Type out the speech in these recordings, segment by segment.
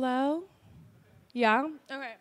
below? Yeah? Okay.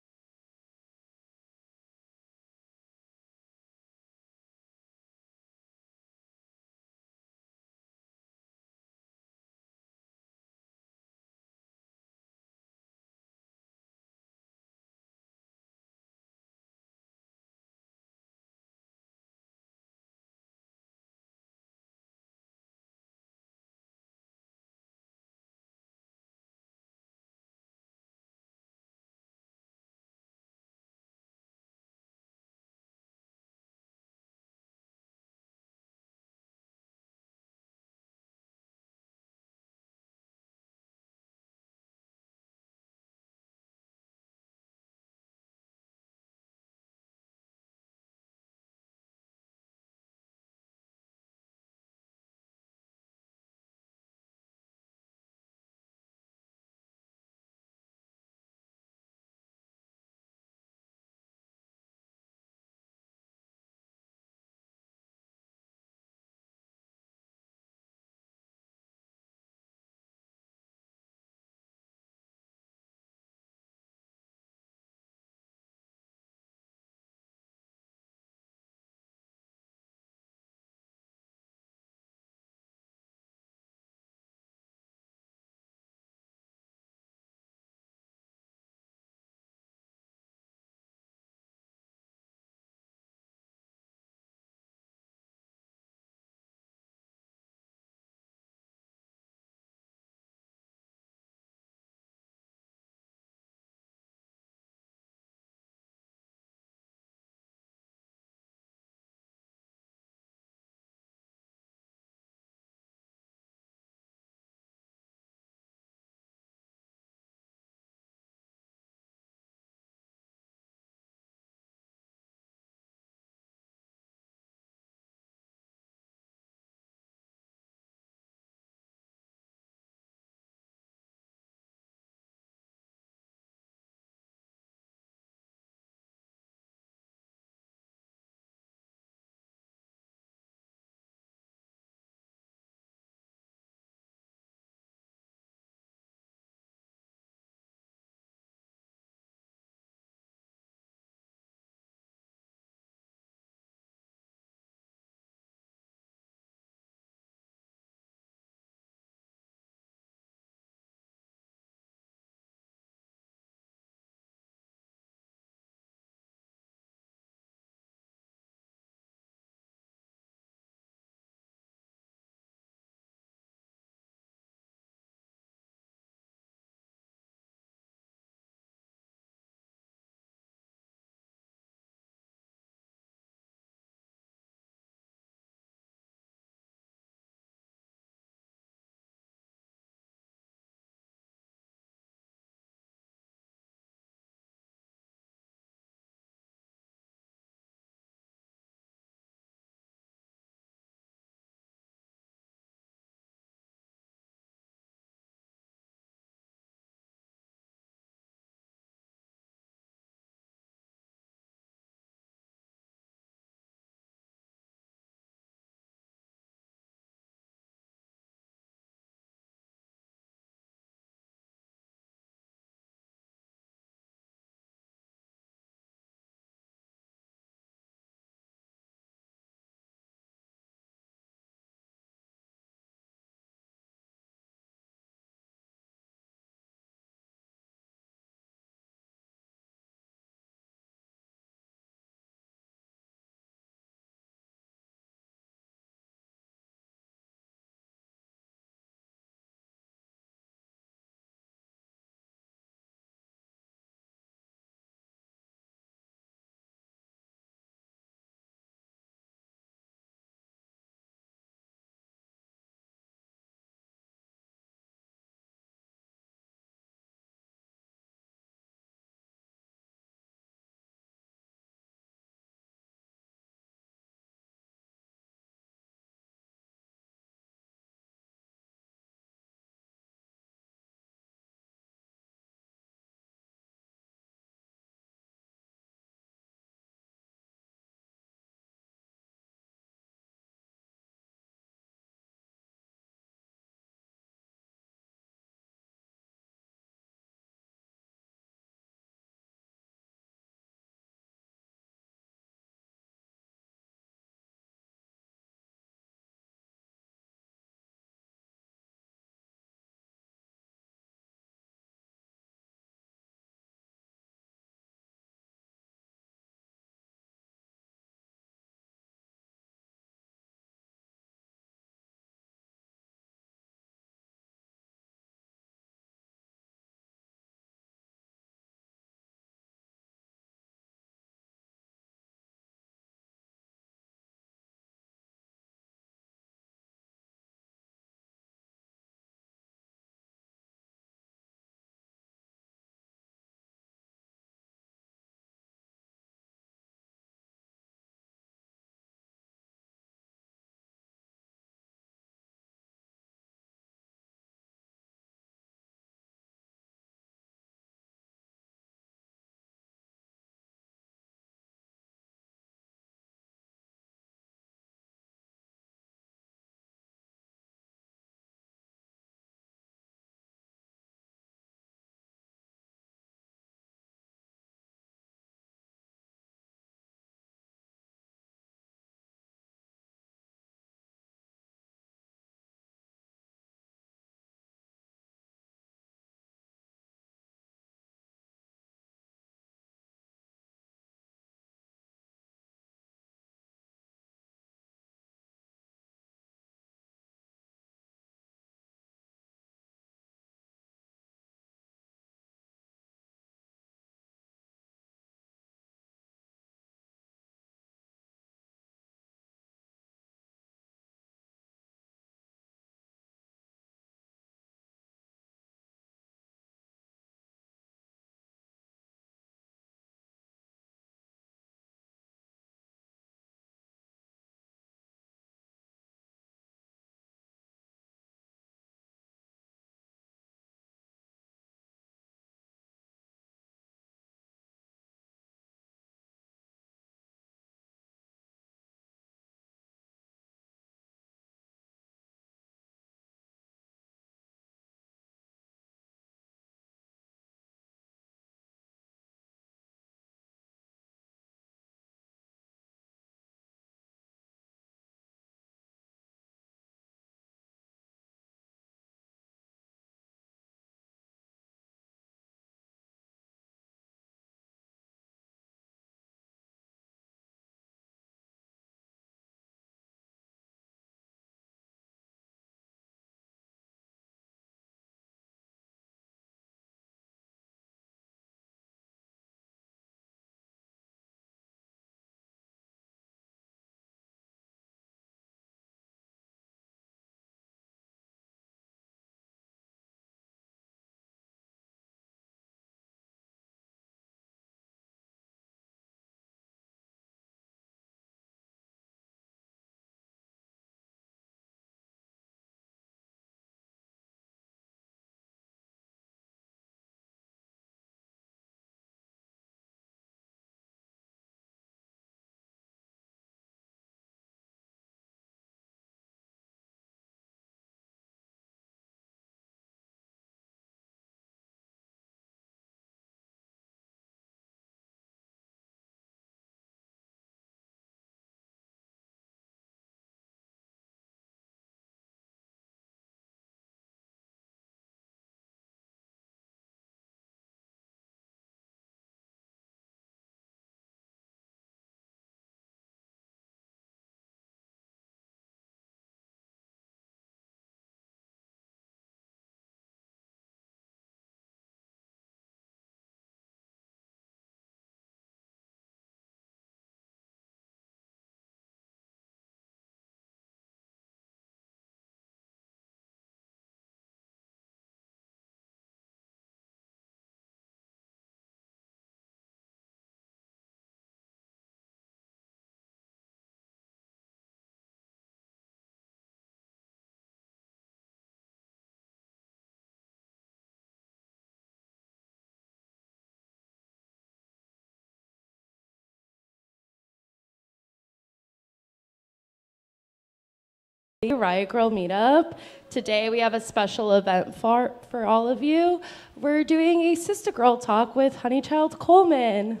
Riot Grrrl meetup. Today we have a special event for all of you. We're doing a Sister Girl talk with Honeychild Coleman.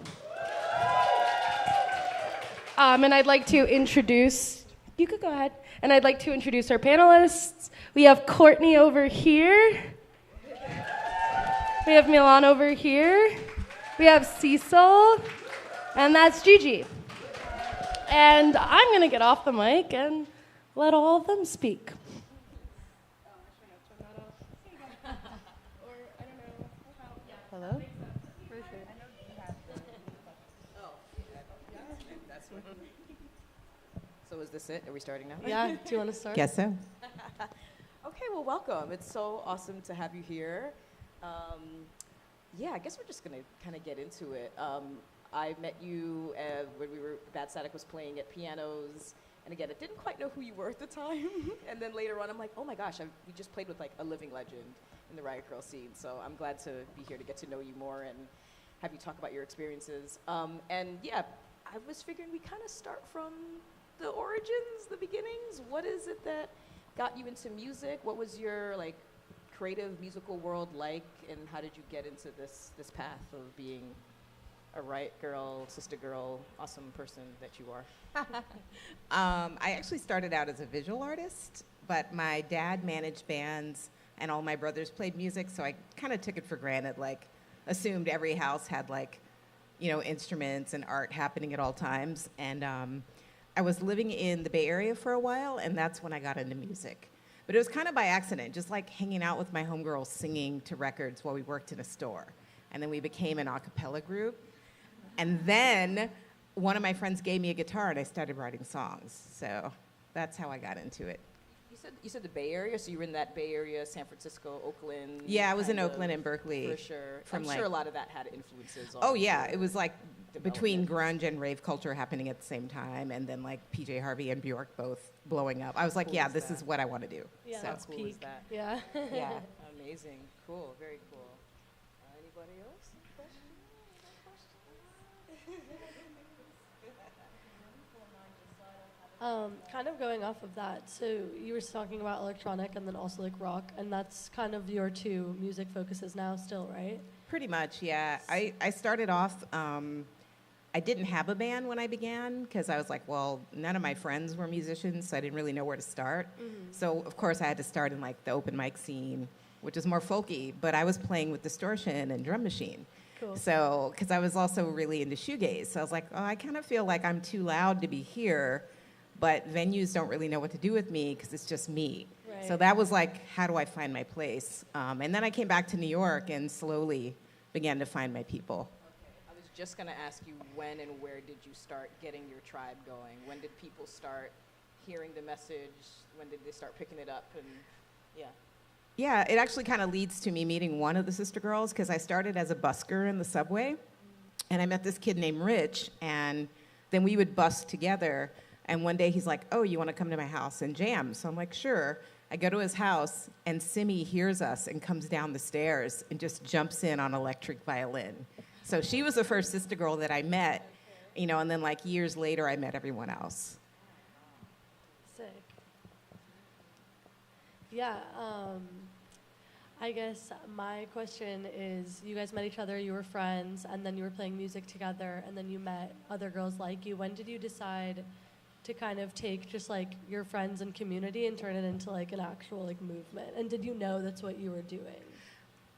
And I'd like to introduce, you could go ahead, and I'd like to introduce our panelists. We have Courtney over here. We have Milan over here. We have Cecil, and that's Gigi. And I'm gonna get off the mic and let all of them speak. Hello? So is this it? Are we starting now? Yeah, do you want to start? Guess so. Okay, well, welcome. It's so awesome to have you here. Yeah, I guess we're just going to kind of get into it. I met you when Bad Static was playing at pianos. And again, I didn't quite know who you were at the time. And then later on, I'm like, oh my gosh, we just played with like a living legend in the Riot Grrrl scene. So I'm glad to be here to get to know you more and have you talk about your experiences. And yeah, I was figuring we kind of start from the origins, the beginnings. What is it that got you into music? What was your like creative musical world like? And how did you get into this path of being a Riot Grrrl, Sister Girl, awesome person that you are? I actually started out as a visual artist, but my dad managed bands and all my brothers played music, so I kind of took it for granted, like assumed every house had like, you know, instruments and art happening at all times. And I was living in the Bay Area for a while, and that's when I got into music. But it was kind of by accident, just like hanging out with my homegirls singing to records while we worked in a store. And then we became an a cappella group. And then one of my friends gave me a guitar and I started writing songs. So that's how I got into it. You said the Bay Area, so you were in that Bay Area, San Francisco, Oakland. Yeah, I was in Oakland and Berkeley. For sure. I'm sure a lot of that had influences on. Oh yeah, it was like between grunge and rave culture happening at the same time, and then like PJ Harvey and Bjork both blowing up. I was like, yeah, this is what I want to do. Yeah, so that's cool peak. Is that? Yeah. Yeah. Amazing. Cool. Very cool. Anybody else? Kind of going off of that, so you were talking about electronic and then also like rock, and that's kind of your two music focuses now still, right? Pretty much, yeah. I started off, I didn't have a band when I began because I was like, well, none of my friends were musicians, so I didn't really know where to start. Mm-hmm. So, of course, I had to start in like the open mic scene, which is more folky, but I was playing with distortion and drum machine. Cool. So, because I was also really into shoegaze. So I was like, oh, I kind of feel like I'm too loud to be here, but venues don't really know what to do with me because it's just me. Right. So that was like, how do I find my place? And then I came back to New York and slowly began to find my people. Okay. I was just going to ask you, when and where did you start getting your tribe going? When did people start hearing the message? When did they start picking it up? And yeah. Yeah, it actually kind of leads to me meeting one of the Sister Girls because I started as a busker in the subway, and I met this kid named Rich, and then we would bus together. And one day he's like, oh, you want to come to my house and jam? So I'm like, sure. I go to his house, and Simi hears us and comes down the stairs and just jumps in on electric violin. So she was the first Sister Girl that I met, you know, and then like years later I met everyone else. Sick. Yeah, I guess my question is, you guys met each other, you were friends, and then you were playing music together, and then you met other girls like you. When did you decide to kind of take just like your friends and community and turn it into like an actual like movement? And did you know that's what you were doing?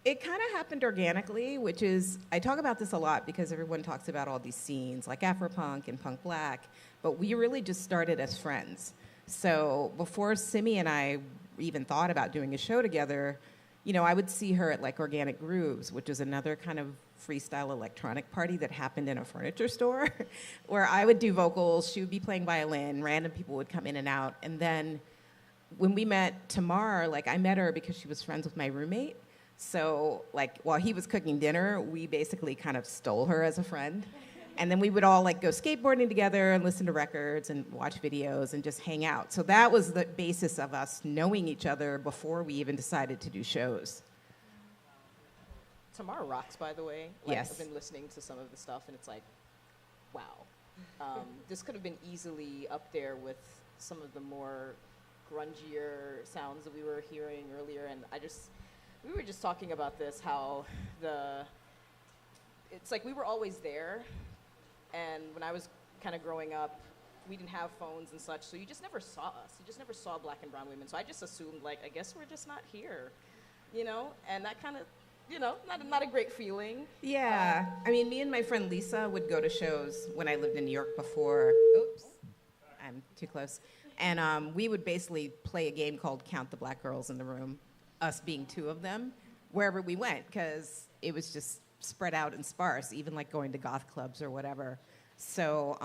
It kind of happened organically, which is, I talk about this a lot because everyone talks about all these scenes like Afropunk and Punk Black, but we really just started as friends. So before Simi and I even thought about doing a show together, you know, I would see her at like Organic Grooves, which is another kind of freestyle electronic party that happened in a furniture store where I would do vocals, she would be playing violin, random people would come in and out. And then when we met Tamar, like I met her because she was friends with my roommate. So like while he was cooking dinner, we basically kind of stole her as a friend. And then we would all like go skateboarding together and listen to records and watch videos and just hang out. So that was the basis of us knowing each other before we even decided to do shows. Tamar rocks, by the way. Like, yes. I've been listening to some of the stuff, and it's like, wow. This could have been easily up there with some of the more grungier sounds that we were hearing earlier, and we were just talking about this, how it's like we were always there, and when I was kind of growing up, we didn't have phones and such, so you just never saw us. You just never saw black and brown women. So I just assumed, like, I guess we're just not here, you know? And that kind of, you know, not a great feeling. Yeah. I mean, me and my friend Lisa would go to shows when I lived in New York before. Oops. I'm too close. And we would basically play a game called Count the Black Girls in the Room, us being two of them, wherever we went, because it was just spread out and sparse, even like going to goth clubs or whatever. So,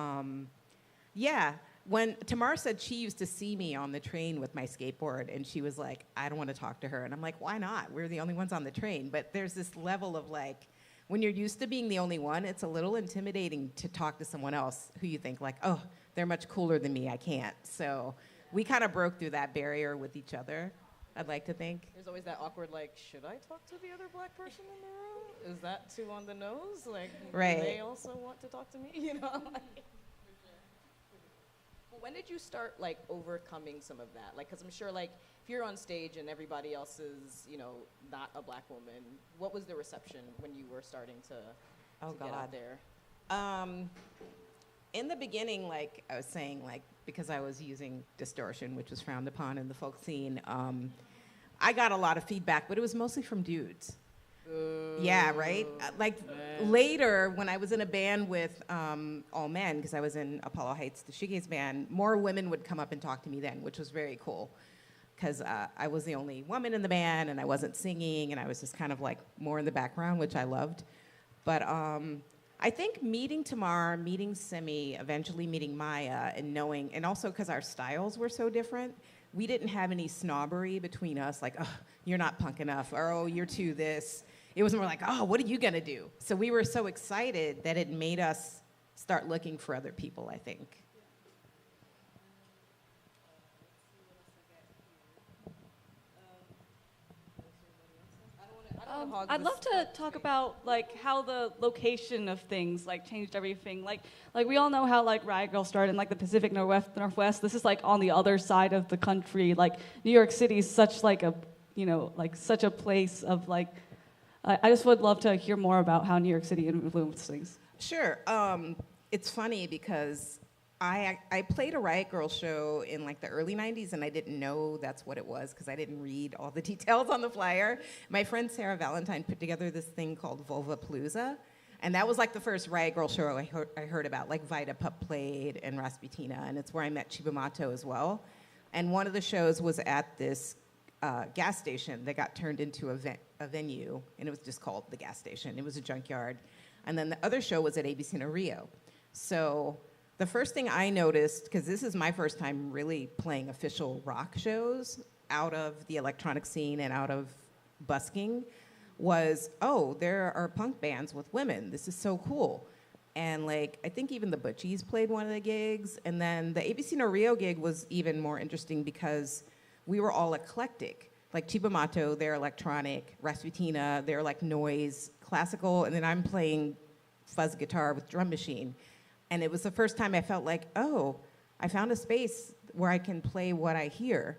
yeah, when Tamar said she used to see me on the train with my skateboard, and she was like, I don't want to talk to her. And I'm like, why not? We're the only ones on the train. But there's this level of like, when you're used to being the only one, it's a little intimidating to talk to someone else who you think like, oh, they're much cooler than me, I can't. So we kind of broke through that barrier with each other, I'd like to think. There's always that awkward, like, should I talk to the other black person in the room? Is that too on the nose? Like, right. Do they also want to talk to me? You know? When did you start, like, overcoming some of that? Like, because I'm sure, like, if you're on stage and everybody else is, you know, not a black woman, what was the reception when you were starting to get out there? In the beginning, like I was saying, like, because I was using distortion, which was frowned upon in the folk scene, I got a lot of feedback, but it was mostly from dudes. Yeah, right? Later, when I was in a band with all men, because I was in Apollo Heights, the shoegaze band, more women would come up and talk to me then, which was very cool, because I was the only woman in the band, and I wasn't singing, and I was just kind of like more in the background, which I loved. But I think meeting Tamar, meeting Simi, eventually meeting Maya, and knowing, and also because our styles were so different, we didn't have any snobbery between us, like, oh, you're not punk enough, or oh, you're too this. It was more like, oh, what are you gonna do? So we were so excited that it made us start looking for other people, I think. I'd love to talk about like how the location of things like changed everything. Like we all know how like Riot Grrrl started in like the Pacific Northwest. This is like on the other side of the country. Like New York City is such like a, you know, like such a place of like. I just would love to hear more about how New York City influenced things. Sure. It's funny because I played a Riot Grrrl show in like the early 90s, and I didn't know that's what it was because I didn't read all the details on the flyer. My friend Sarah Valentine put together this thing called Vulvapalooza, and that was like the first Riot Grrrl show I heard about. Like Vita Pup played and Rasputina, and it's where I met Chibumato as well. And one of the shows was at this gas station that got turned into a venue, and it was just called the gas station. It was a junkyard. And then the other show was at ABC Rio. So the first thing I noticed, because this is my first time really playing official rock shows out of the electronic scene and out of busking, was, oh, there are punk bands with women. This is so cool. And like, I think even the Butchies played one of the gigs. And then the ABC Rio gig was even more interesting because we were all eclectic. Like Chibumato, they're electronic. Rasputina, they're like noise, classical. And then I'm playing fuzz guitar with drum machine. And it was the first time I felt like, oh, I found a space where I can play what I hear.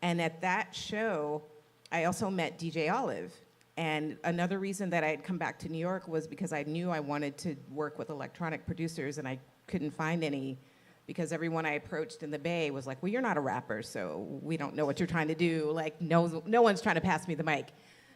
And at that show, I also met DJ Olive. And another reason that I had come back to New York was because I knew I wanted to work with electronic producers, and I couldn't find any because everyone I approached in the Bay was like, well, you're not a rapper, so we don't know what you're trying to do. Like, no one's trying to pass me the mic.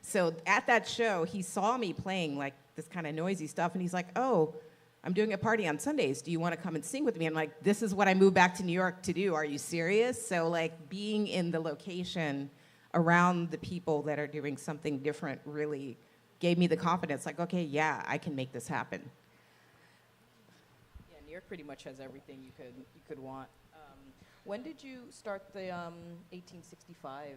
So at that show, he saw me playing like this kind of noisy stuff, and he's like, oh, I'm doing a party on Sundays. Do you want to come and sing with me? I'm like, this is what I moved back to New York to do. Are you serious? So like being in the location around the people that are doing something different really gave me the confidence, like, okay, yeah, I can make this happen. Yeah, New York pretty much has everything you could want. When did you start the 1865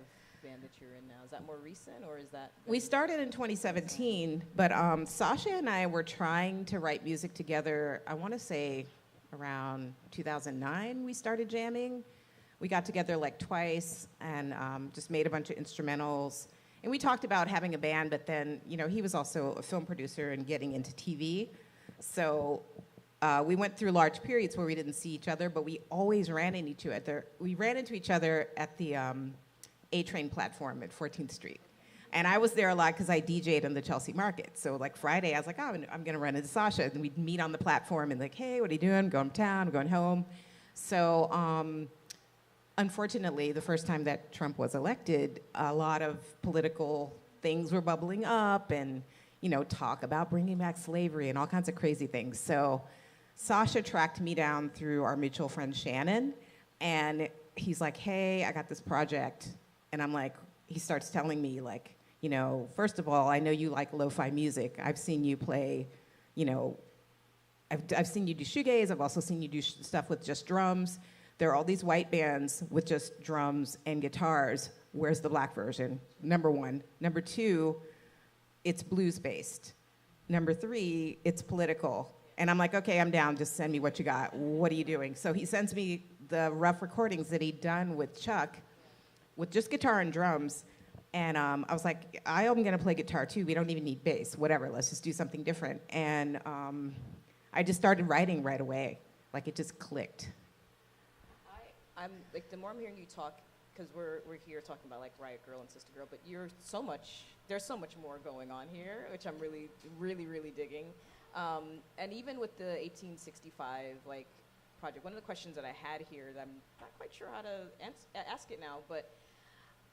band that you're in now? Is that more recent, or is that? We started in 2017, but Sasha and I were trying to write music together, I want to say around 2009 we started jamming. We got together like twice and just made a bunch of instrumentals. And we talked about having a band, but then, you know, he was also a film producer and getting into TV. So We went through large periods where we didn't see each other, but we always ran into each other. We ran into each other at the A-Train platform at 14th Street. And I was there a lot because I DJ'd in the Chelsea market. So like Friday, I was like, oh, I'm gonna run into Sasha. And we'd meet on the platform and like, hey, what are you doing? Going to town, going home. So unfortunately, the first time that Trump was elected, a lot of political things were bubbling up and, you know, talk about bringing back slavery and all kinds of crazy things. So Sasha tracked me down through our mutual friend Shannon, and he's like, hey, I got this project. And I'm like, he starts telling me like, you know, first of all, I know you like lo-fi music. I've seen you play, you know, I've seen you do shoegaze. I've also seen you do stuff with just drums. There are all these white bands with just drums and guitars. Where's the black version? Number one. Number two, it's blues-based. Number three, it's political. And I'm like, okay, I'm down. Just send me what you got. What are you doing? So he sends me the rough recordings that he'd done with Chuck with just guitar and drums. And I was like, I am going to play guitar too. We don't even need bass. Whatever. Let's just do something different. And I just started writing right away. Like it just clicked. I'm like, the more I'm hearing you talk, because we're here talking about like Riot Grrrl and Sister Girl, but there's so much more going on here, which I'm really, really, really digging. And even with the 1865 like project, one of the questions that I had here that I'm not quite sure how to ask it now, but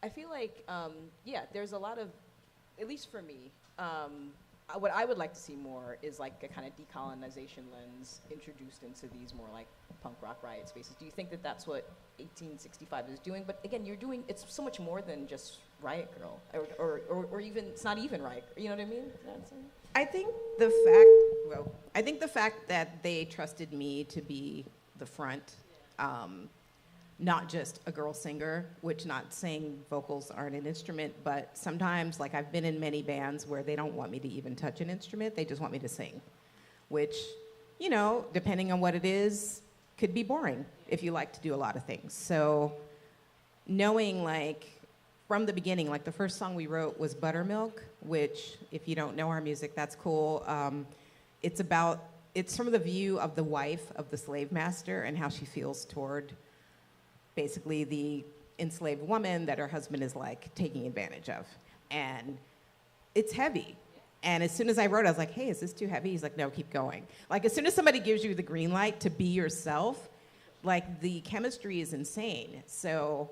I feel like, yeah, there's a lot of, at least for me, what I would like to see more is like a kind of decolonization lens introduced into these more like punk rock riot spaces. Do you think that that's what 1865 is doing? But again, it's so much more than just Riot Grrrl, or even, it's not even Riot, you know what I mean? You know what I'm saying? I think the fact that they trusted me to be the front, not just a girl singer, which not saying vocals aren't an instrument, but sometimes, like I've been in many bands where they don't want me to even touch an instrument, they just want me to sing, which, you know, depending on what it is, could be boring if you like to do a lot of things. So knowing like from the beginning, like the first song we wrote was Buttermilk, which if you don't know our music, that's cool. It's from the view of the wife of the slave master and how she feels toward basically the enslaved woman that her husband is like taking advantage of. And it's heavy. And as soon as I wrote, I was like, hey, is this too heavy? He's like, no, keep going. Like as soon as somebody gives you the green light to be yourself, like the chemistry is insane. So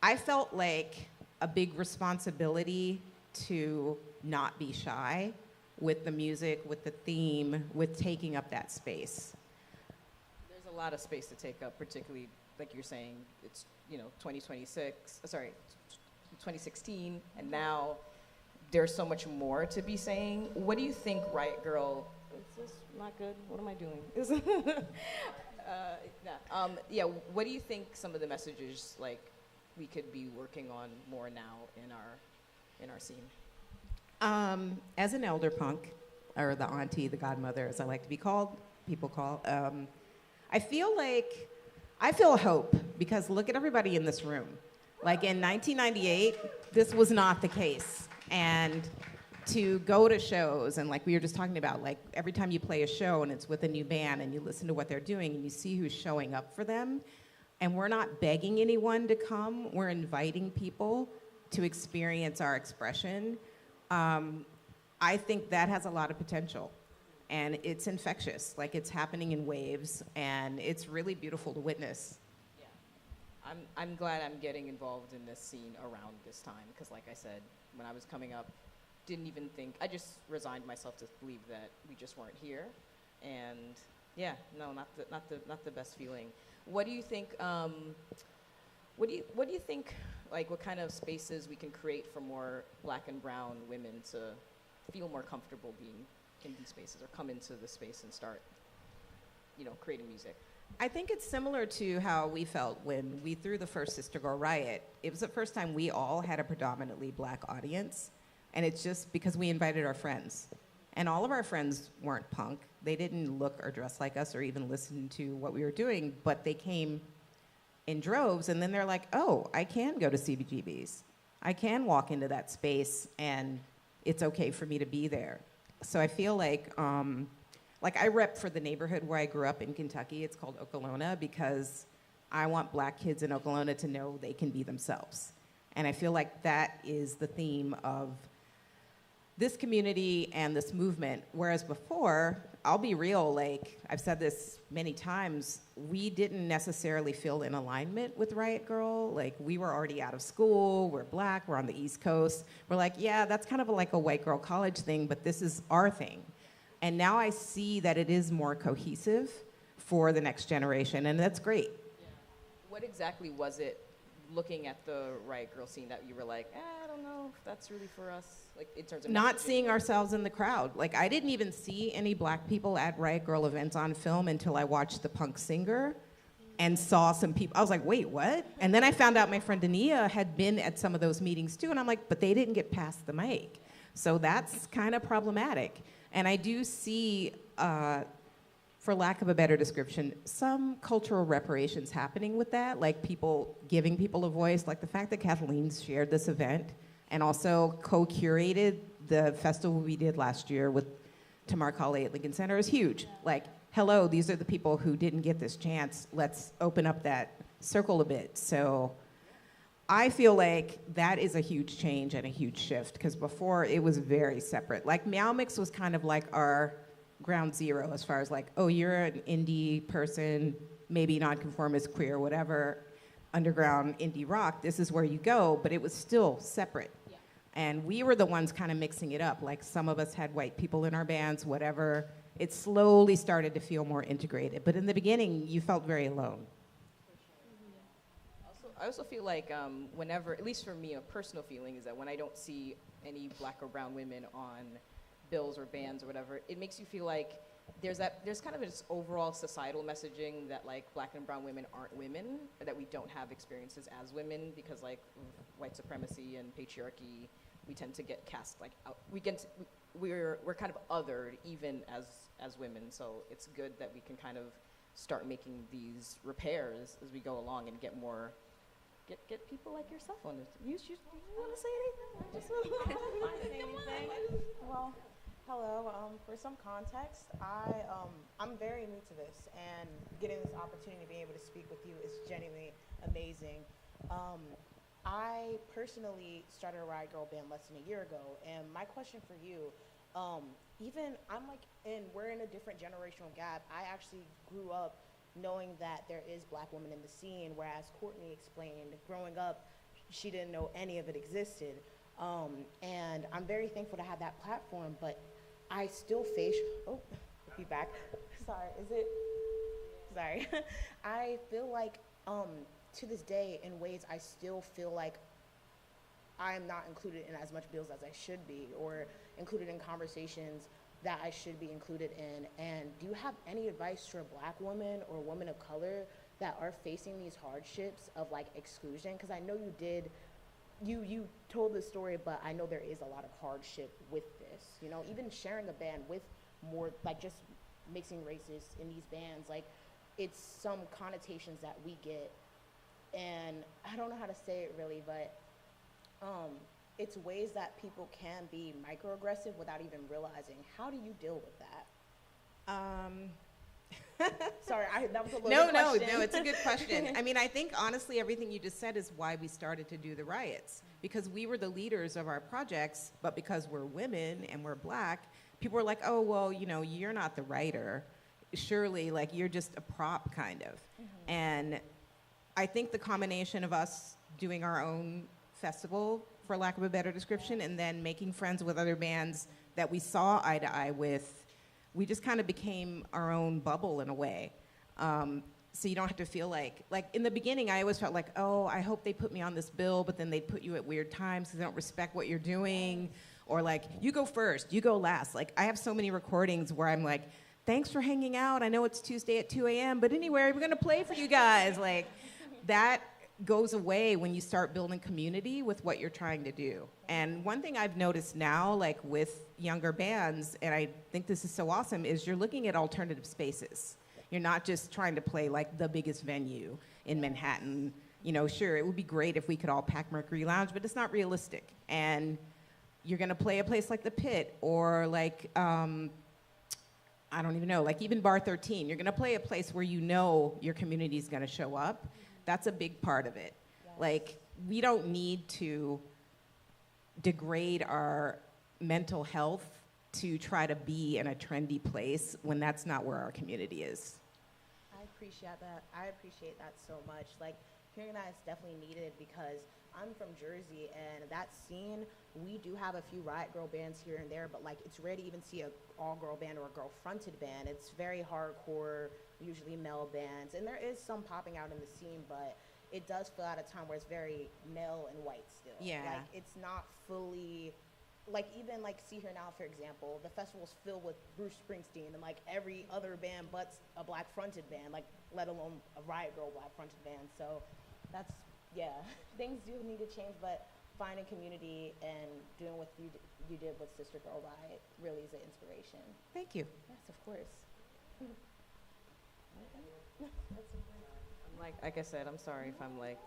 I felt like a big responsibility to not be shy with the music, with the theme, with taking up that space. There's a lot of space to take up, particularly like you're saying, it's, you know, 2016, and now there's so much more to be saying. What do you think Riot Grrrl, is this not good? What am I doing? Yeah, what do you think some of the messages like we could be working on more now in our scene? As an elder punk, or the auntie, the godmother, as I like to be called, people call, I feel hope, because look at everybody in this room. Like in 1998, this was not the case. And to go to shows, and like we were just talking about, like every time you play a show and it's with a new band and you listen to what they're doing and you see who's showing up for them, and we're not begging anyone to come, we're inviting people to experience our expression. I think that has a lot of potential. And it's infectious, like it's happening in waves, and it's really beautiful to witness. Yeah, I'm glad I'm getting involved in this scene around this time, because like I said, when I was coming up, didn't even think, I just resigned myself to believe that we just weren't here, and yeah, no, not the best feeling. What do you think? What do you think? Like, what kind of spaces we can create for more Black and brown women to feel more comfortable being in these spaces, or come into the space and start, you know, creating music? I think it's similar to how we felt when we threw the first Sister Girl Riot. It was the first time we all had a predominantly Black audience, and it's just because we invited our friends. And all of our friends weren't punk. They didn't look or dress like us or even listen to what we were doing, but they came in droves, and then they're like, oh, I can go to CBGBs. I can walk into that space, and it's okay for me to be there. So I feel like like I rep for the neighborhood where I grew up in Kentucky. It's called Okolona because I want black kids in Okolona to know they can be themselves. And I feel like that is the theme of this community and this movement. Whereas before, I'll be real, like I've said this many times, we didn't necessarily feel in alignment with Riot Grrrl. Like we were already out of school, we're black, we're on the East Coast. We're like, yeah, that's kind of like a white girl college thing, but this is our thing. And now I see that it is more cohesive for the next generation, and that's great. Yeah. What exactly was it looking at the Riot Grrrl scene that you were like, I don't know if that's really for us, like in terms of not messaging? seeing ourselves in the crowd. Like I didn't even see any black people at Riot Grrrl events on film until I watched The Punk Singer and saw some people. I was like, wait, what? And then I found out my friend Dania had been at some of those meetings too, and I'm like, but they didn't get past the mic. So that's kind of problematic. And I do see, for lack of a better description, some cultural reparations happening with that, like people giving people a voice, like the fact that Kathleen shared this event and also co-curated the festival we did last year with Tamar Kale at Lincoln Center is huge. Yeah. Like, hello, these are the people who didn't get this chance. Let's open up that circle a bit. So I feel like that is a huge change and a huge shift, because before it was very separate. Like Meow Mix was kind of like our ground zero as far as like, oh, you're an indie person, maybe nonconformist, queer, whatever, underground indie rock, this is where you go, but it was still separate. Yeah. And we were the ones kind of mixing it up. Like some of us had white people in our bands, whatever. It slowly started to feel more integrated. But in the beginning, you felt very alone. I also feel like whenever, at least for me, a personal feeling is that when I don't see any black or brown women on bills or bands or whatever, it makes you feel like there's kind of this overall societal messaging that like black and brown women aren't women, or that we don't have experiences as women because like white supremacy and patriarchy, we tend to get cast like out. We're kind of othered even as women. So it's good that we can kind of start making these repairs as we go along and get more. Get people like yourself on this. You want to say anything? I just want to say anything. Well, hello. For some context, I'm very new to this, and getting this opportunity to be able to speak with you is genuinely amazing. I personally started a Riot Grrrl band less than a year ago, and my question for you, we're in a different generational gap. I actually grew up knowing that there is black women in the scene, whereas Courtney explained, growing up, she didn't know any of it existed. And I'm very thankful to have that platform, but I still face, I'll be back. Sorry. I feel like, to this day, in ways, I still feel like I am not included in as much bills as I should be, or included in conversations that I should be included in. And do you have any advice for a black woman or a woman of color that are facing these hardships of like exclusion? Because I know you told the story, but I know there is a lot of hardship with this. You know, even sharing a band with more, like just mixing races in these bands, like it's some connotations that we get. And I don't know how to say it really, but it's ways that people can be microaggressive without even realizing. How do you deal with that? Sorry, that was a loaded question. No, it's a good question. I mean, I think honestly everything you just said is why we started to do the riots, because we were the leaders of our projects, but because we're women and we're black, people were like, oh, well, you know, you're not the writer. Surely, like, you're just a prop, kind of. Mm-hmm. And I think the combination of us doing our own festival, for lack of a better description, and then making friends with other bands that we saw eye to eye with, we just kind of became our own bubble in a way. So you don't have to feel like in the beginning, I always felt like, oh, I hope they put me on this bill, but then they put you at weird times because they don't respect what you're doing. Or like, you go first, you go last. Like, I have so many recordings where I'm like, thanks for hanging out. I know it's Tuesday at 2 a.m., but anyway, we're gonna play for you guys. Like, that goes away when you start building community with what you're trying to do. And one thing I've noticed now, like with younger bands, and I think this is so awesome, is you're looking at alternative spaces. You're not just trying to play like the biggest venue in Manhattan. You know, sure, it would be great if we could all pack Mercury Lounge, but it's not realistic. And you're gonna play a place like the Pit, or like, I I don't even know, like even Bar 13, you're going to play a place where you know your community is going to show up. That's a big part of it. Yes. Like, we don't need to degrade our mental health to try to be in a trendy place when that's not where our community is. I appreciate that. I appreciate that so much. Like, hearing that is definitely needed because I'm from Jersey, and that scene, we do have a few Riot Grrrl bands here and there, but like, it's rare to even see a all-girl band or a girl-fronted band. It's very hardcore, usually male bands, and there is some popping out in the scene, but it does feel at a time where it's very male and white still. Yeah. Like, it's not fully, like, even like See Here Now, for example, the festival's filled with Bruce Springsteen and like every other band but a black fronted band, like let alone a Riot Grrrl black fronted band. So that's, yeah, things do need to change, but finding community and doing what you did with Sister Grrrl Riot really is an inspiration. Thank you. Yes, of course. I'm like I said, I'm sorry if I'm like,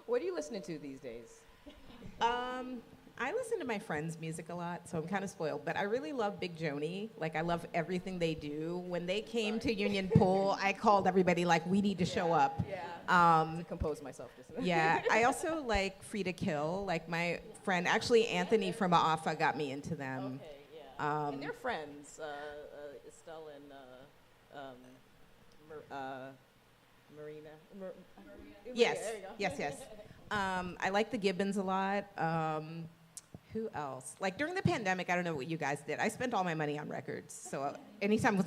what are you listening to these days? I listen to my friends' music a lot, so I'm kind of spoiled. But I really love Big Joni. Like, I love everything they do. When they came to Union Pool, I called everybody like, we need to show up. To compose myself just now. Yeah, I also like Free to Kill. Like, my friend, actually Anthony from Alpha got me into them. Okay, yeah. And they're friends, Estelle and Marina. Yes, There you go. yes. I like the Gibbons a lot. Who else? Like, during the pandemic, I don't know what you guys did. I spent all my money on records. So anytime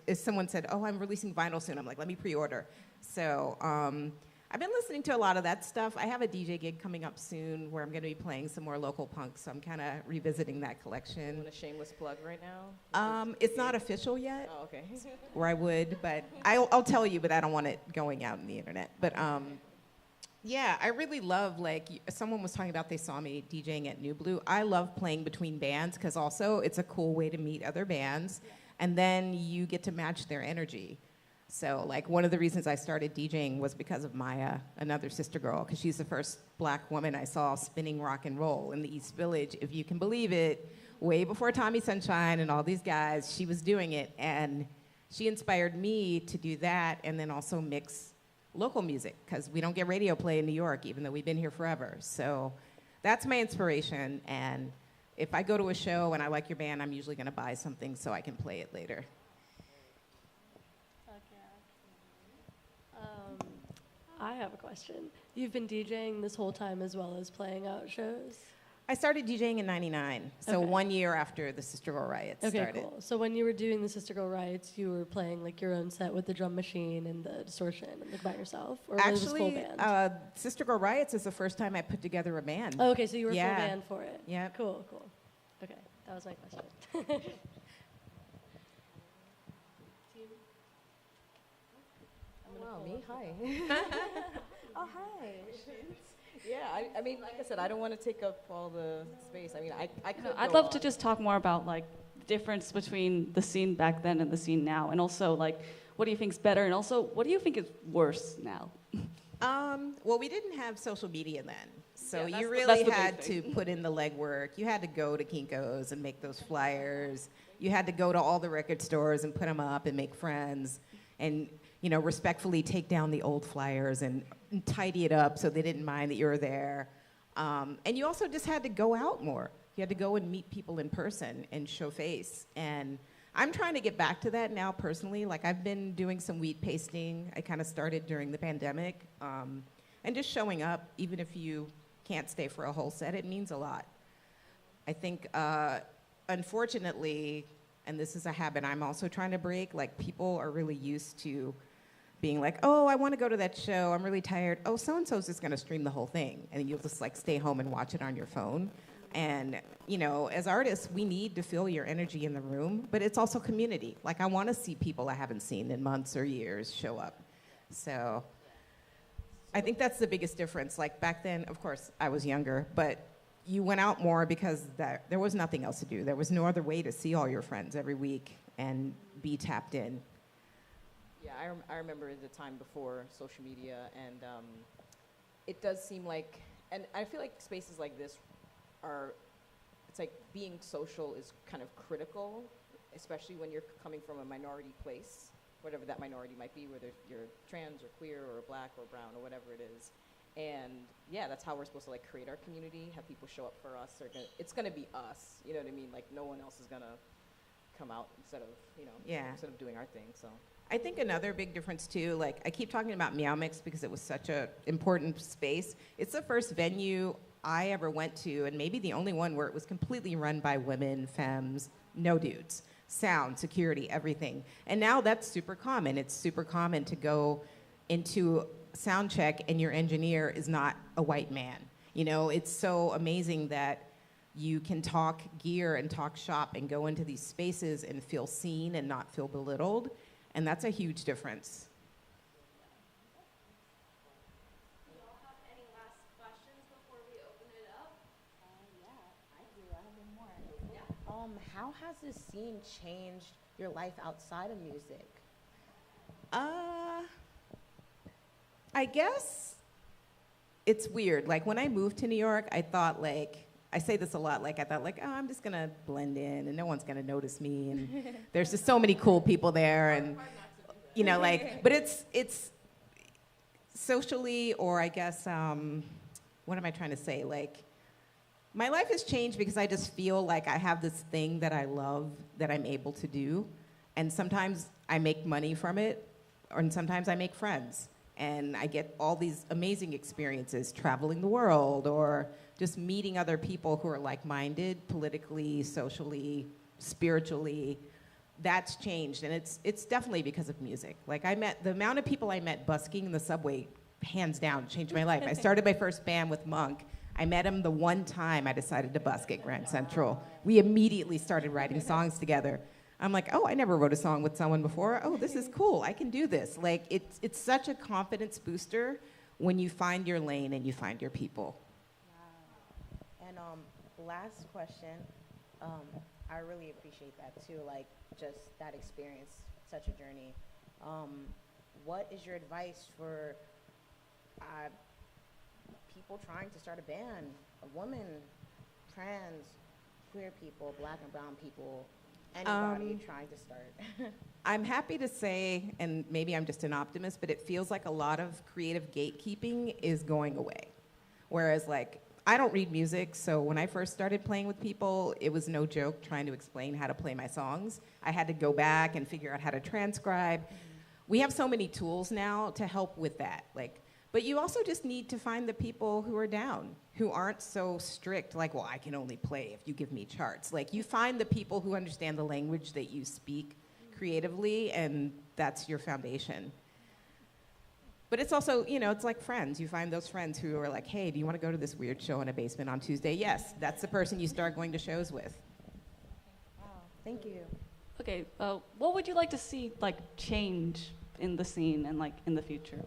if someone said, oh, I'm releasing vinyl soon, I'm like, let me pre-order. So I've been listening to a lot of that stuff. I have a DJ gig coming up soon where I'm going to be playing some more local punk, so I'm kind of revisiting that collection. Want a shameless plug right now? It's not official yet, Oh, okay. or I would, but I'll tell you, but I don't want it going out in the internet. But yeah, I really love, like, someone was talking about they saw me DJing at New Blue. I love playing between bands because also it's a cool way to meet other bands, and then you get to match their energy. So, like, one of the reasons I started DJing was because of Maya, another sister girl, because she's the first black woman I saw spinning rock and roll in the East Village, if you can believe it, way before Tommy Sunshine and all these guys. She was doing it, and she inspired me to do that and then also mix local music, because we don't get radio play in New York, even though we've been here forever. So that's my inspiration, and if I go to a show and I like your band, I'm usually going to buy something so I can play it later. I have a question. You've been DJing this whole time as well as playing out shows? I started DJing in '99, so Okay. 1 year after the Sister Girl Riots Okay, started. cool. So when you were doing the Sister Girl Riots, you were playing like your own set with the drum machine and the distortion and like by yourself, or was it full Actually, band? Sister Girl Riots is the first time I put together a band. Oh, okay, so you were yeah. full band for it. Yep. Cool. Okay, that was my question. Wow, me? Hi. Oh, hi. Yeah, I mean, like I said, I don't want to take up all the space. I mean, I could I'd go love to on. just talk more about like the difference between the scene back then and the scene now, and also like what do you think is better, and also what do you think is worse now? Well, we didn't have social media then, so Yeah, you that's really the big had thing. to put in the legwork. You had to go to Kinko's and make those flyers. You had to go to all the record stores and put them up and make friends, and respectfully take down the old flyers and tidy it up so they didn't mind that you were there. And you also just had to go out more. You had to go and meet people in person and show face. And I'm trying to get back to that now personally. Like, I've been doing some weed pasting. I kind of started during the pandemic. And just showing up, even if you can't stay for a whole set, it means a lot. I think, unfortunately, and this is a habit I'm also trying to break, like, people are really used to being like, oh, I want to go to that show. I'm really tired. Oh, so-and-so's just going to stream the whole thing. And you'll just, like, stay home and watch it on your phone. And, as artists, we need to feel your energy in the room, but it's also community. Like, I want to see people I haven't seen in months or years show up. So I think that's the biggest difference. Like, back then, of course, I was younger, but you went out more because there was nothing else to do. There was no other way to see all your friends every week and be tapped in. Yeah, I remember the time before social media, and it does seem like, and I feel like spaces like this it's like being social is kind of critical especially when you're coming from a minority place, whatever that minority might be, whether you're trans or queer or black or brown or whatever it is. And yeah, that's how we're supposed to like create our community, have people show up for us. It's gonna be us, you know what I mean? Like no one else is gonna come out instead of, instead of doing our thing, so. I think another big difference too, like I keep talking about Meow Mix because it was such a important space. It's the first venue I ever went to, and maybe the only one where it was completely run by women, femmes, no dudes. Sound, security, everything. And now that's super common. It's super common to go into sound check and your engineer is not a white man. You know, it's so amazing that you can talk gear and talk shop and go into these spaces and feel seen and not feel belittled. And that's a huge difference. Do y'all have any last questions before we open it up? Yeah, I do. I have one more. Yeah. How has this scene changed your life outside of music? I guess it's weird. Like when I moved to New York, I thought like, I say this a lot, like I thought like, oh, I'm just gonna blend in and no one's gonna notice me and there's just so many cool people there and, you know, like, but it's socially, or I guess, what am I trying to say? Like, my life has changed because I just feel like I have this thing that I love that I'm able to do. And sometimes I make money from it, and sometimes I make friends. And I get all these amazing experiences traveling the world or just meeting other people who are like-minded politically, socially, spiritually. That's changed, and it's definitely because of music. Like the amount of people I met busking in the subway, hands down, changed my life. I started my first band with Monk. I met him the one time I decided to busk at Grand Central. We immediately started writing songs together. I'm like, oh, I never wrote a song with someone before. Oh, this is cool. I can do this. Like, it's such a confidence booster when you find your lane and you find your people. Wow. And last question, I really appreciate that too, like just that experience, such a journey. What is your advice for people trying to start a band, a woman, trans, queer people, black and brown people, anybody trying to start? I'm happy to say, and maybe I'm just an optimist, but it feels like a lot of creative gatekeeping is going away. Whereas like, I don't read music, so when I first started playing with people, it was no joke trying to explain how to play my songs. I had to go back and figure out how to transcribe. We have so many tools now to help with that. Like, but you also just need to find the people who are down, who aren't so strict, like, well, I can only play if you give me charts. Like, you find the people who understand the language that you speak creatively, and that's your foundation. But it's also, you know, it's like friends. You find those friends who are like, hey, do you want to go to this weird show in a basement on Tuesday? Yes, that's the person you start going to shows with. Wow, thank you. Okay, what would you like to see like change in the scene and like in the future?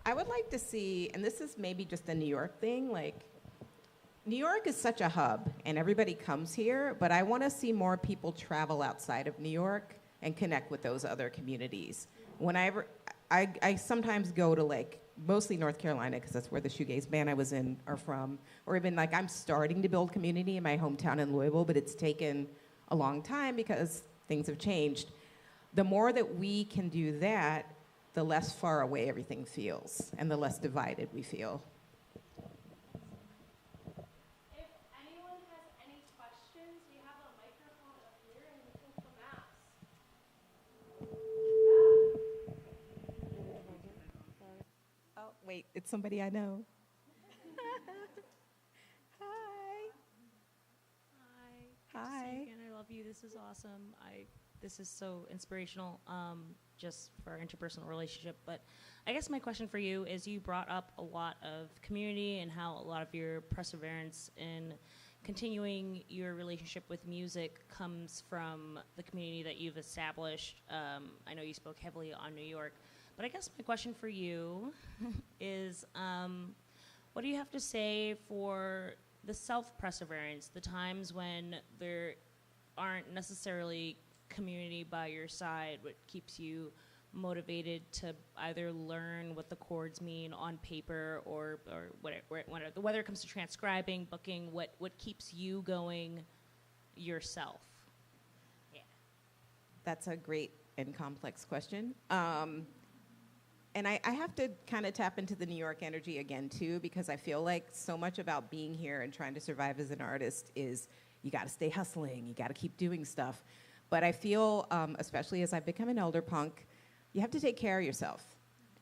I would like to see, and this is maybe just a New York thing, like, New York is such a hub, and everybody comes here, but I want to see more people travel outside of New York and connect with those other communities. Whenever, I sometimes go to, like, mostly North Carolina, because that's where the shoegaze band I was in are from, or even, like, I'm starting to build community in my hometown in Louisville, but it's taken a long time because things have changed. The more that we can do that, the less far away everything feels, and the less divided we feel. If anyone has any questions, we have a microphone up here and you can come ask. Oh, wait, it's somebody I know. Hi. Hi. Hi. And I love you. This is awesome. This is so inspirational, just for our interpersonal relationship. But I guess my question for you is, you brought up a lot of community and how a lot of your perseverance in continuing your relationship with music comes from the community that you've established. I know you spoke heavily on New York, but I guess my question for you is, what do you have to say for the self-perseverance, the times when there aren't necessarily community by your side, what keeps you motivated to either learn what the chords mean on paper or whatever, whether it comes to transcribing, booking, what keeps you going yourself? Yeah. That's a great and complex question. And I have to kind of tap into the New York energy again, too, because I feel like so much about being here and trying to survive as an artist is you got to stay hustling, you got to keep doing stuff. But I feel, especially as I've become an elder punk, you have to take care of yourself.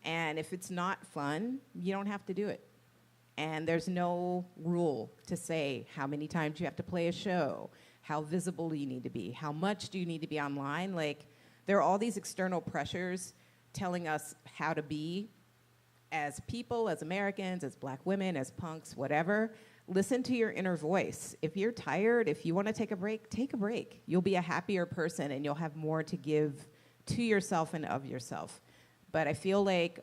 And if it's not fun, you don't have to do it. And there's no rule to say how many times you have to play a show, how visible do you need to be, how much do you need to be online. Like, there are all these external pressures telling us how to be as people, as Americans, as black women, as punks, whatever. Listen to your inner voice. If you're tired, if you want to take a break, take a break. You'll be a happier person and you'll have more to give to yourself and of yourself. But I feel like,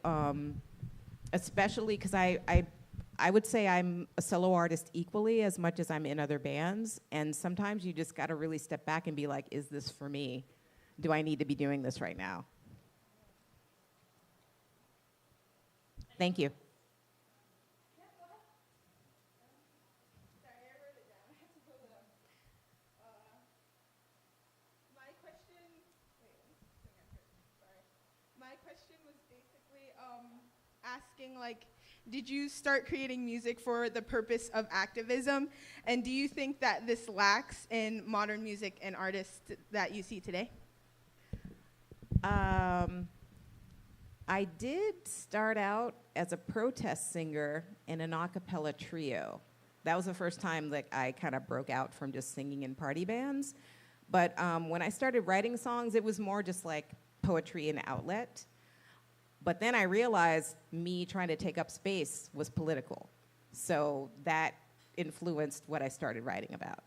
especially because I would say I'm a solo artist equally as much as I'm in other bands. And sometimes you just got to really step back and be like, is this for me? Do I need to be doing this right now? Thank you. My question was basically asking, like, did you start creating music for the purpose of activism? And do you think that this lacks in modern music and artists that you see today? I did start out as a protest singer in an a cappella trio. That was the first time that I kind of broke out from just singing in party bands. But when I started writing songs, it was more just like poetry and outlet. But then I realized me trying to take up space was political. So that influenced what I started writing about.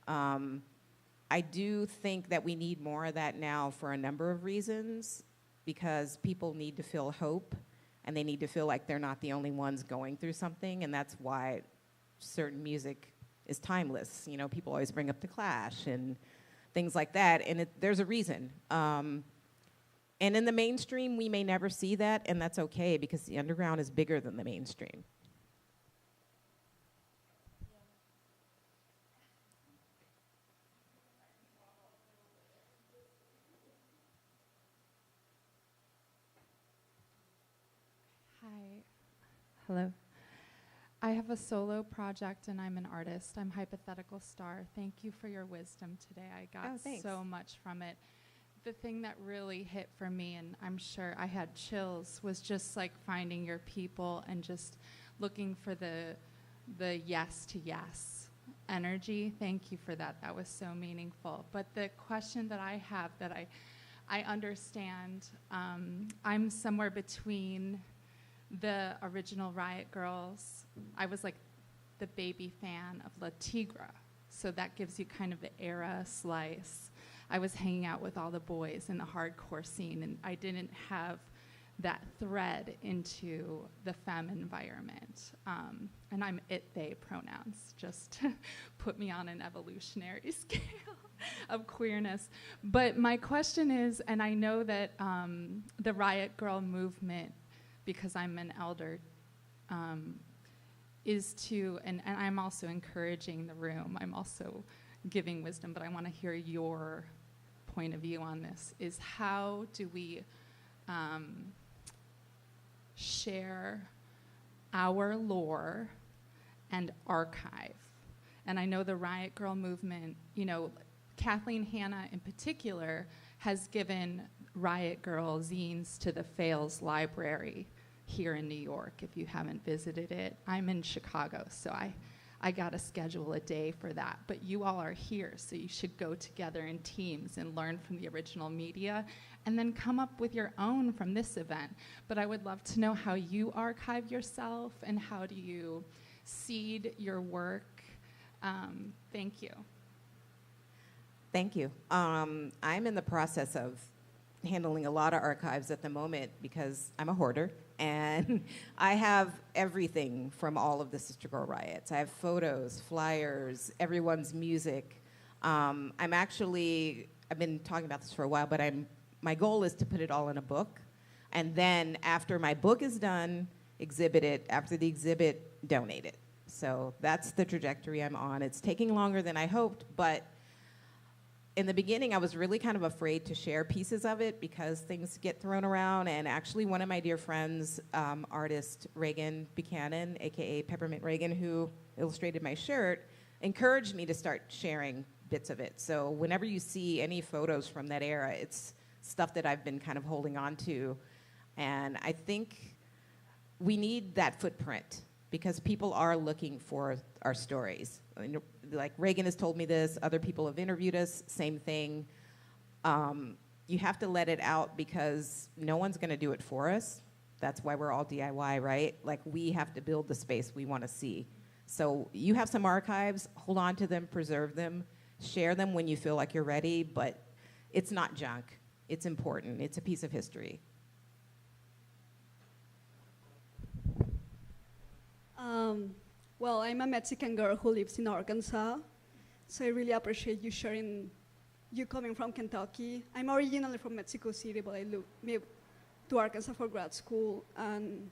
I do think that we need more of that now for a number of reasons, because people need to feel hope and they need to feel like they're not the only ones going through something, and that's why certain music is timeless. You know, people always bring up The Clash and things like that, and there's a reason. And in the mainstream, we may never see that, and that's okay, because the underground is bigger than the mainstream. Hi. Hello. I have a solo project and I'm an artist. I'm Hypothetical Star. Thank you for your wisdom today. I got so much from it. The thing that really hit for me, and I'm sure I had chills, was just like finding your people and just looking for the yes to yes energy. Thank you for that. That was so meaningful. But the question that I have that I understand, I'm somewhere between the original Riot Girls. I was like the baby fan of La Tigra, so that gives you kind of the era slice. I was hanging out with all the boys in the hardcore scene, and I didn't have that thread into the femme environment. And I'm it, they pronouns, just to put me on an evolutionary scale of queerness. But my question is, and I know that the Riot Grrrl movement, because I'm an elder, is to, and I'm also encouraging the room, I'm also giving wisdom, but I want to hear your point of view on this, is how do we share our lore and archive? And I know the Riot Grrrl movement, you know, Kathleen Hanna in particular has given Riot Grrrl zines to the Fales Library here in New York, if you haven't visited it. I'm in Chicago, so I got to schedule a day for that. But you all are here, so you should go together in teams and learn from the original media and then come up with your own from this event. But I would love to know how you archive yourself and how do you seed your work. Thank you. Thank you. I'm in the process of handling a lot of archives at the moment because I'm a hoarder, and I have everything from all of the Sister Girl riots. I have photos, flyers, everyone's music. I've been talking about this for a while, but my goal is to put it all in a book, and then after my book is done, exhibit it. After the exhibit, donate it. So that's the trajectory I'm on. It's taking longer than I hoped, but in the beginning, I was really kind of afraid to share pieces of it because things get thrown around. And actually, one of my dear friends, artist Reagan Buchanan, aka Peppermint Reagan, who illustrated my shirt, encouraged me to start sharing bits of it. So whenever you see any photos from that era, it's stuff that I've been kind of holding on to. And I think we need that footprint because people are looking for our stories. I mean, like Reagan has told me this, other people have interviewed us, same thing. You have to let it out because no one's gonna do it for us. That's why we're all DIY, right? Like we have to build the space we wanna see. So you have some archives, hold on to them, preserve them, share them when you feel like you're ready, but it's not junk. It's important, it's a piece of history. Well, I'm a Mexican girl who lives in Arkansas, so I really appreciate you sharing, you coming from Kentucky. I'm originally from Mexico City, but I moved to Arkansas for grad school, and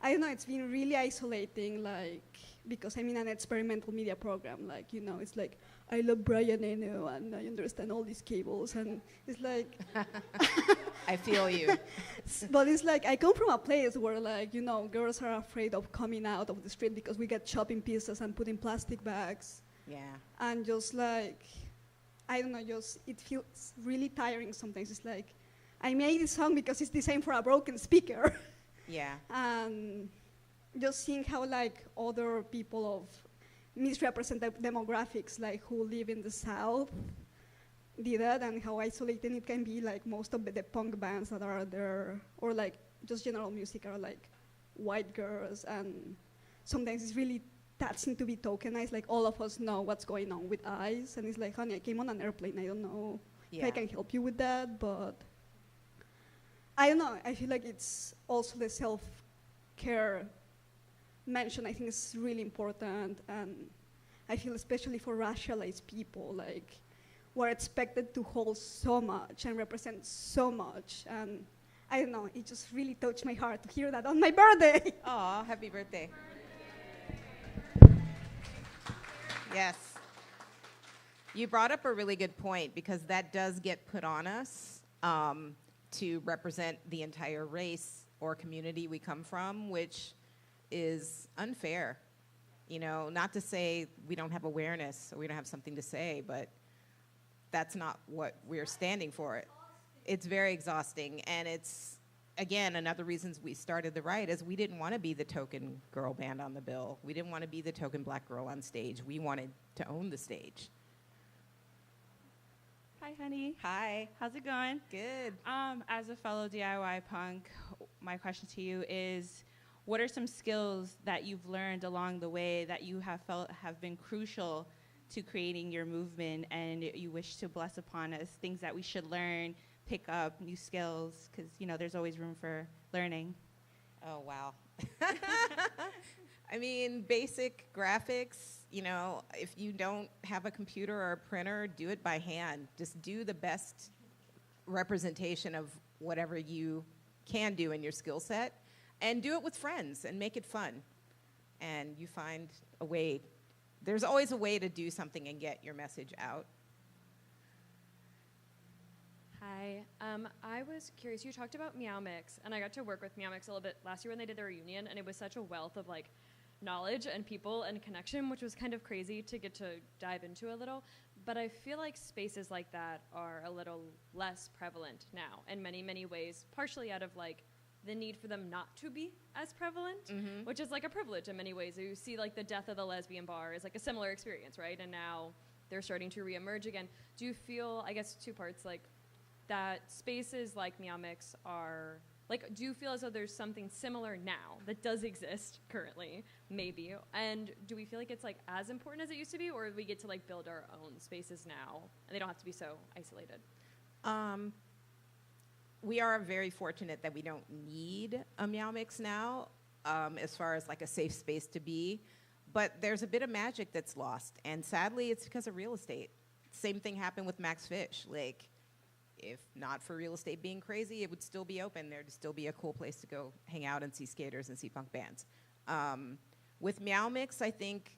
I don't know, it's been really isolating, like, because I'm in an experimental media program, like, you know, it's like, I love Brian Eno, and I understand all these cables, and it's like... I feel you. But it's like, I come from a place where, like, you know, girls are afraid of coming out of the street because we get chopping pieces and put in plastic bags. Yeah. And just like, I don't know, just, it feels really tiring sometimes. It's like, I made this song because it's designed for a broken speaker. Yeah. And just seeing how, like, other people of misrepresented demographics, like, who live in the South, did that, and how isolating it can be. Like, most of the punk bands that are there, or like just general music, are like white girls, and sometimes it's really touching to be tokenized. Like, all of us know what's going on with ICE, and it's like, honey, I came on an airplane, I don't know if I can help you with that, but I don't know, I feel like it's also the self-care mention, I think is really important, and I feel especially for racialized people, like, we're expected to hold so much and represent so much, and I don't know, it just really touched my heart to hear that on my birthday. Aw, happy birthday. Yes. You brought up a really good point because that does get put on us to represent the entire race or community we come from, which is unfair. You know, not to say we don't have awareness or we don't have something to say, but that's not what we're standing for. It's very exhausting, and it's, again, another reasons we started the Riot is we didn't want to be the token girl band on the bill. We didn't want to be the token black girl on stage. We wanted to own the stage. Hi, honey. Hi. How's it going? Good. As a fellow DIY punk, my question to you is, what are some skills that you've learned along the way that you have felt have been crucial to creating your movement and you wish to bless upon us, things that we should learn, pick up, new skills, because, you know, there's always room for learning? Oh, wow. I mean, basic graphics, you know, if you don't have a computer or a printer, do it by hand. Just do the best representation of whatever you can do in your skill set, and do it with friends and make it fun. And you find a way. There's always a way to do something and get your message out. Hi. I was curious, you talked about Meow Mix, and I got to work with Meow Mix a little bit last year when they did their reunion, and it was such a wealth of like knowledge and people and connection, which was kind of crazy to get to dive into a little. But I feel like spaces like that are a little less prevalent now in many, many ways, partially out of like the need for them not to be as prevalent, which is like a privilege in many ways. You see like the death of the lesbian bar is like a similar experience, right? And now they're starting to reemerge again. Do you feel, I guess two parts, like that spaces like Meow Mix are, like, do you feel as though there's something similar now that does exist currently, maybe? And do we feel like it's like as important as it used to be, or we get to like build our own spaces now and they don't have to be so isolated? We are very fortunate that we don't need a Meow Mix now, as far as like a safe space to be. But there's a bit of magic that's lost, and sadly, it's because of real estate. Same thing happened with Max Fish. Like, if not for real estate being crazy, it would still be open. There'd still be a cool place to go hang out and see skaters and see punk bands. With Meow Mix, I think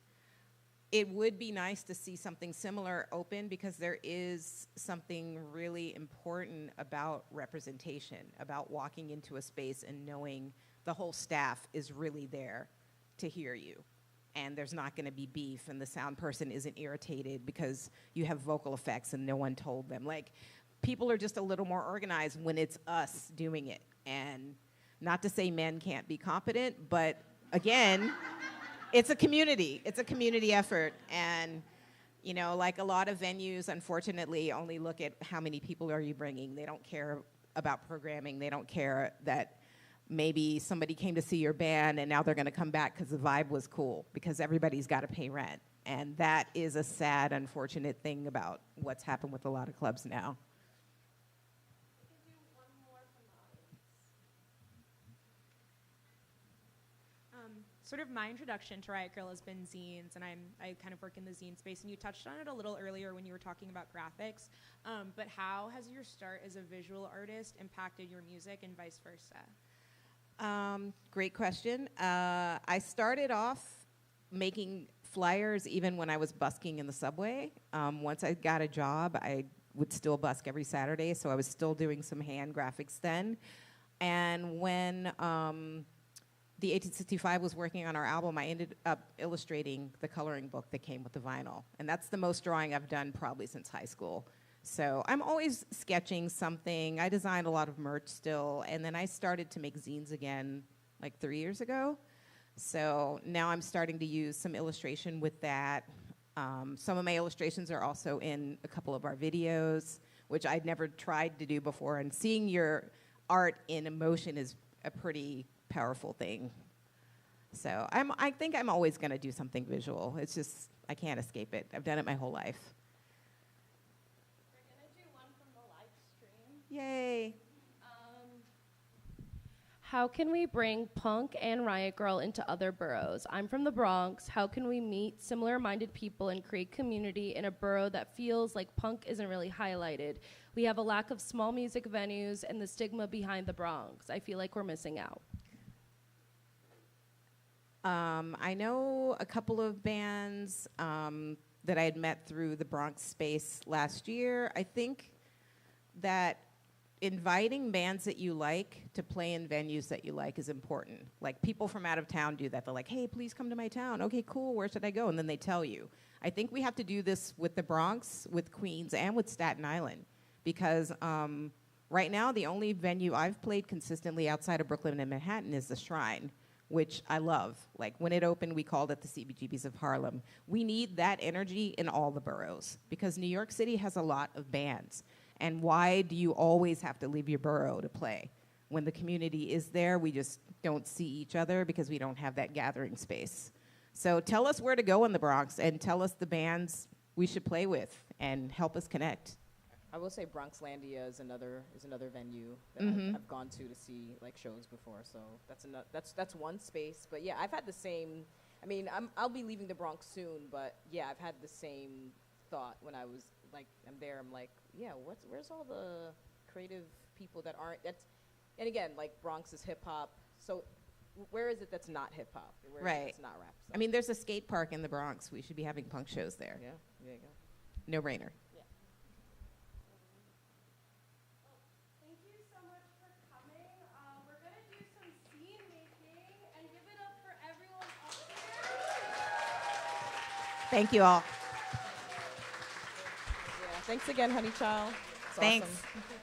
it would be nice to see something similar open because there is something really important about representation, about walking into a space and knowing the whole staff is really there to hear you. And there's not going to be beef and the sound person isn't irritated because you have vocal effects and no one told them. Like, people are just a little more organized when it's us doing it. And not to say men can't be competent, but again, it's a community. It's a community effort. And, you know, like a lot of venues, unfortunately, only look at how many people are you bringing. They don't care about programming. They don't care that maybe somebody came to see your band and now they're going to come back because the vibe was cool, because everybody's got to pay rent. And that is a sad, unfortunate thing about what's happened with a lot of clubs now. Sort of my introduction to Riot Grrrl has been zines, and I kind of work in the zine space, and you touched on it a little earlier when you were talking about graphics, but how has your start as a visual artist impacted your music and vice versa? Great question. I started off making flyers even when I was busking in the subway. Once I got a job, I would still busk every Saturday, so I was still doing some hand graphics then. And when the 1865 was working on our album, I ended up illustrating the coloring book that came with the vinyl. And that's the most drawing I've done probably since high school. So I'm always sketching something. I designed a lot of merch still, and then I started to make zines again like 3 years ago. So now I'm starting to use some illustration with that. Some of my illustrations are also in a couple of our videos, which I'd never tried to do before. And seeing your art in emotion is a pretty powerful thing. So I think I'm always going to do something visual. It's just, I can't escape it. I've done it my whole life. We're going to do one from the live stream. Yay. How can we bring punk and Riot Grrrl into other boroughs? I'm from the Bronx. How can we meet similar-minded people and create community in a borough that feels like punk isn't really highlighted? We have a lack of small music venues and the stigma behind the Bronx. I feel like we're missing out. I know a couple of bands that I had met through the Bronx space last year. I think that inviting bands that you like to play in venues that you like is important. Like, people from out of town do that. They're like, hey, please come to my town. Okay, cool, where should I go? And then they tell you. I think we have to do this with the Bronx, with Queens, and with Staten Island. Because right now, the only venue I've played consistently outside of Brooklyn and Manhattan is the Shrine, which I love. Like, when it opened, we called it the CBGBs of Harlem. We need that energy in all the boroughs, because New York City has a lot of bands. And why do you always have to leave your borough to play? When the community is there, we just don't see each other because we don't have that gathering space. So tell us where to go in the Bronx, and tell us the bands we should play with, and help us connect. I will say Bronxlandia is another venue that I've gone to see like shows before. So that's one space. But yeah, I've had the same. I mean, I'll be leaving the Bronx soon, but yeah, I've had the same thought when I was like, I'm there. I'm like, yeah, where's all the creative people that aren't? And again, like, Bronx is hip hop. So where is it that's not hip hop? Right. It's not rap. So. I mean, there's a skate park in the Bronx. We should be having punk shows there. Yeah, there you go. No brainer. Thank you all. Yeah, thanks again, Honey Child. It's Thanks. Awesome.